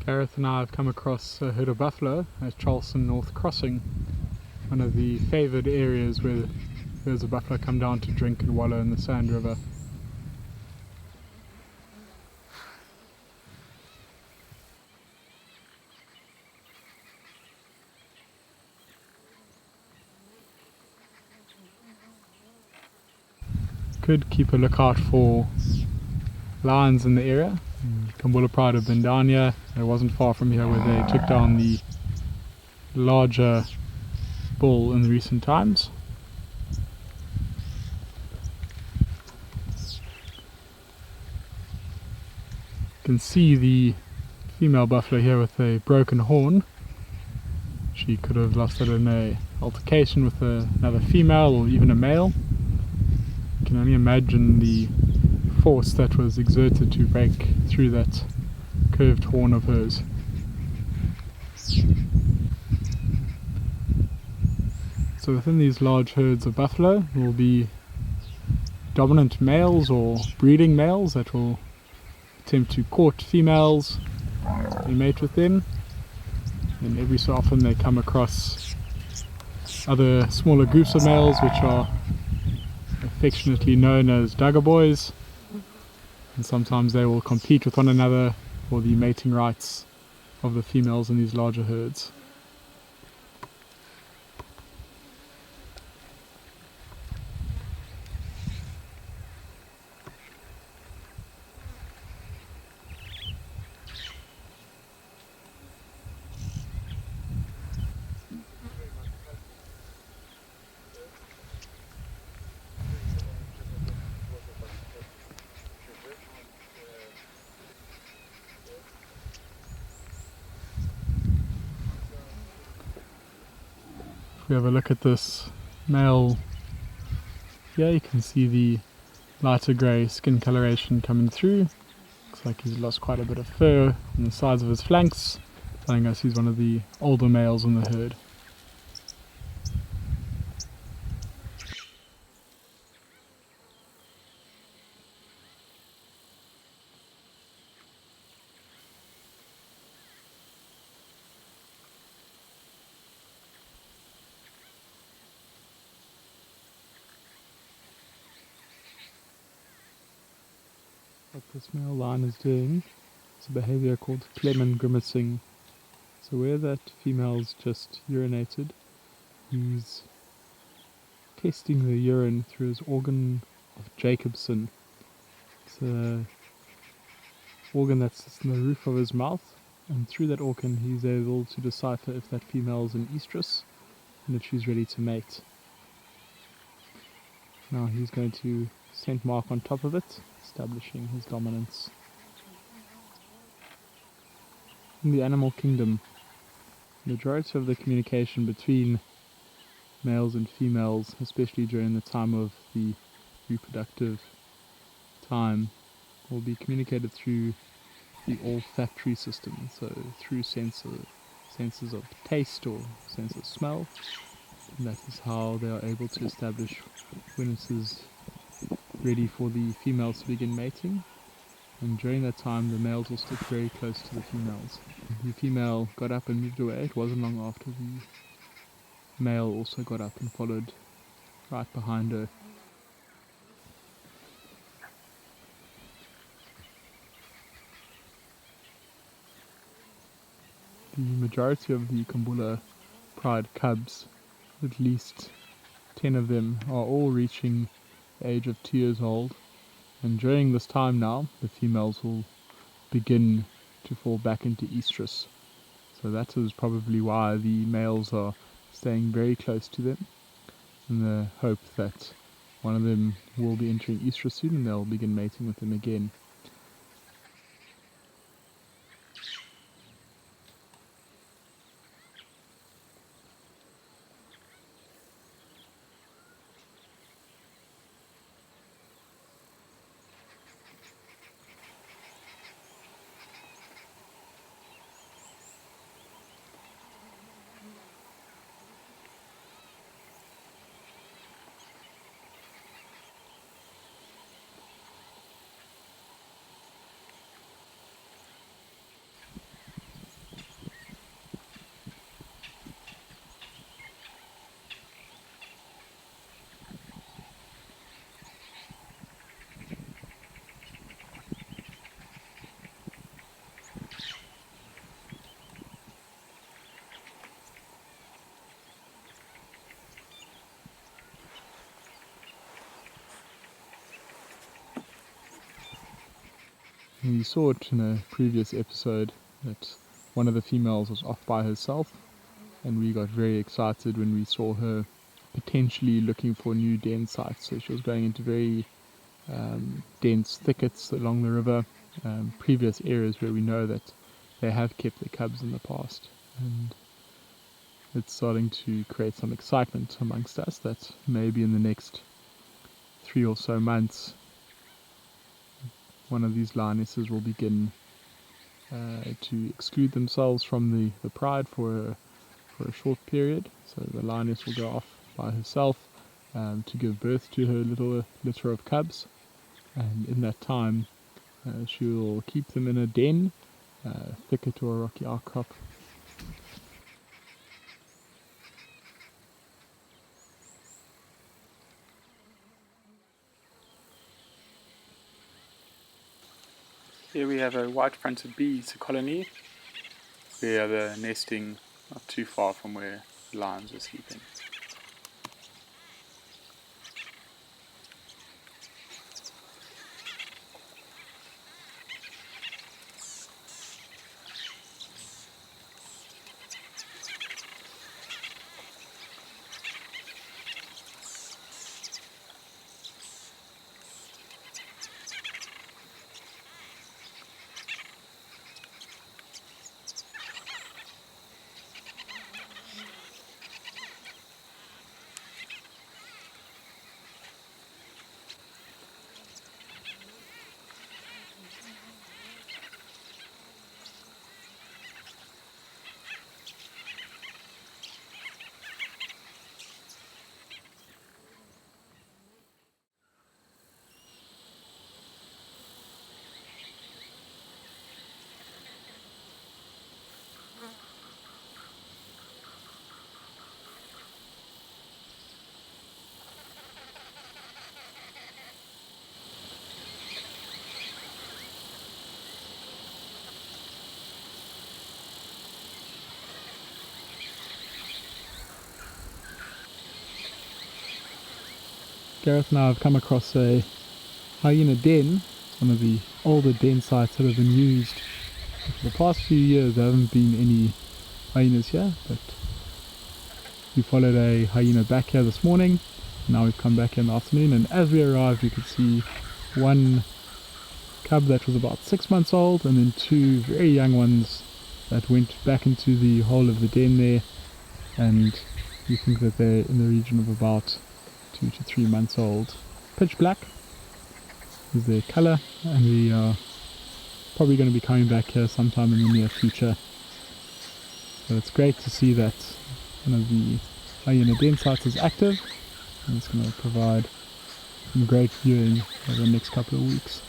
Gareth and I have come across a herd of buffalo at Charleston North Crossing, one of the favoured areas where herds of buffalo come down to drink and wallow in the Sand River. Could keep a lookout for lions in the area. Kambula Pride have been down here. It wasn't far from here where they took down the larger bull in the recent times. You can see the female buffalo here with a broken horn. She could have lost it in a altercation with another female or even a male. You can only imagine the force that was exerted to break through that curved horn of hers. So within these large herds of buffalo will be dominant males or breeding males that will attempt to court females and mate with them. And every so often they come across other smaller groups of males which are affectionately known as Duggar boys, and sometimes they will compete with one another for the mating rights of the females in these larger herds. If we have a look at this male here, you can see the lighter grey skin coloration coming through. Looks like he's lost quite a bit of fur on the sides of his flanks, telling us he's one of the older males in the herd. What this male lion is doing is a behaviour called phlegm grimacing. So where that female's just urinated, he's testing the urine through his organ of Jacobson. It's an organ that sits in the roof of his mouth, and through that organ he's able to decipher if that female is an estrus and if she's ready to mate. Now he's going to scent mark on top of it, establishing his dominance. In the animal kingdom, the majority of the communication between males and females, especially during the time of the reproductive time, will be communicated through the olfactory system, so through senses of taste or sense of smell. And that is how they are able to establish when it is ready for the females to begin mating. And during that time the males will stick very close to the females. The female got up and moved away. It wasn't long after the male also got up and followed right behind her. The majority of the Kambula Pride cubs, at least 10 of them, are all reaching the age of 2 years old, and during this time now the females will begin to fall back into estrus. So that is probably why the males are staying very close to them, in the hope that one of them will be entering estrus soon and they'll begin mating with them again. We saw it in a previous episode that one of the females was off by herself, and we got very excited when we saw her potentially looking for new den sites. So she was going into very dense thickets along the river, previous areas where we know that they have kept their cubs in the past, and it's starting to create some excitement amongst us that maybe in the next 3 or so months one of these lionesses will begin to exclude themselves from the pride for a short period. So the lioness will go off by herself to give birth to her little litter of cubs, and in that time she will keep them in a den, thicket or a rocky outcrop. Here we have a white-fronted bees colony. Where they're nesting not too far from where the lions are sleeping. Gareth and I have come across a hyena den, one of the older den sites that have been used. For the past few years there haven't been any hyenas here, but we followed a hyena back here this morning. Now we've come back here in the afternoon, and as we arrived we could see one cub that was about 6 months old and then 2 very young ones that went back into the hole of the den there, and we think that they're in the region of about 2 to 3 months old. Pitch black is their colour, and we are probably going to be coming back here sometime in the near future. So it's great to see that one of the hyena den sites is active, and it's going to provide some great viewing over the next couple of weeks.